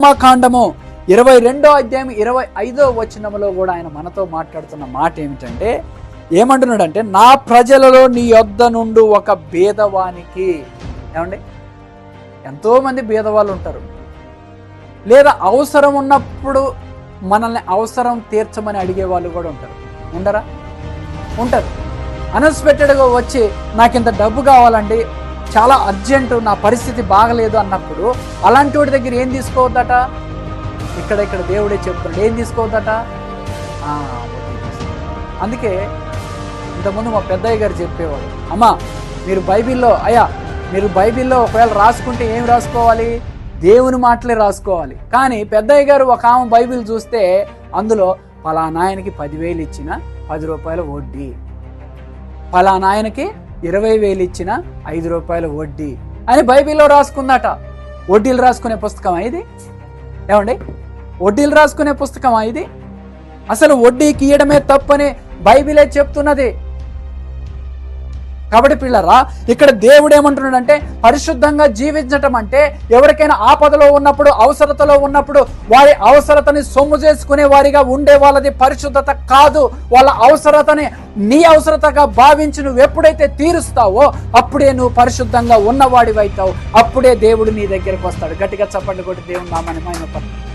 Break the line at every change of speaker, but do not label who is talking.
నిర్గమకాండము 22వ అధ్యాయం 25వ వచనములో కూడా ఆయన మనతో మాట్లాడుతున్న మాట ఏమిటంటే, ఏమంటున్నాడంటే, నా ప్రజలలో నీ యొద్ద నుండి ఒక భేదవానికి. ఏమండి, ఎంతోమంది భేదవాళ్ళు ఉంటారు, లేదా అవసరం ఉన్నప్పుడు మనల్ని అవసరం తీర్చమని అడిగే వాళ్ళు కూడా ఉంటారు. ఉండరా? ఉంటారు. అన్ఎక్స్పెక్టెడ్గా వచ్చి నాకు ఇంత డబ్బు కావాలండి, చాలా అర్జెంటు, నా పరిస్థితి బాగలేదు అన్నప్పుడు అలాంటి వాడి దగ్గర ఏం తీసుకోవద్దట? ఇక్కడ దేవుడే చెప్తున్నాడు, ఏం తీసుకోవద్దట? అందుకే ఇంతకుముందు మా పెద్దయ్య గారు చెప్పేవాడు, అమ్మా మీరు బైబిల్లో ఒకవేళ రాసుకుంటే ఏం రాసుకోవాలి? దేవుని మాటలే రాసుకోవాలి. కానీ పెద్దయ్య గారు ఒక ఆమె బైబిల్ చూస్తే అందులో పలానాయనకి 10,000 ఇచ్చిన 10 రూపాయల వడ్డీ, పలానాయనకి 20,000 ఇచ్చిన 5 రూపాయల వడ్డీ అని బైబిల్లో రాసుకుందట. వడ్డీలు రాసుకునే పుస్తకమా ఇది? ఏమండి, వడ్డీలు రాసుకునే పుస్తకమా ఇది? అసలు వడ్డీకి ఇయ్యడమే తప్పని బైబిలే చెప్తున్నది. కాబట్టి పిల్లరా, ఇక్కడ దేవుడు ఏమంటున్నాడంటే, పరిశుద్ధంగా జీవించటం అంటే ఎవరికైనా ఆపదలో ఉన్నప్పుడు, అవసరతలో ఉన్నప్పుడు వారి అవసరతని సొమ్ము చేసుకునే వారిగా ఉండే వాళ్ళది పరిశుద్ధత కాదు. వాళ్ళ అవసరతని నీ అవసరతగా భావించి నువ్వు ఎప్పుడైతే తీరుస్తావో అప్పుడే నువ్వు పరిశుద్ధంగా ఉన్నవాడివైతావు. అప్పుడే దేవుడు నీ దగ్గరకు వస్తాడు. గట్టిగా చప్పట్లు కొట్టి దేవుని నామాన్ని మహిమపరచు.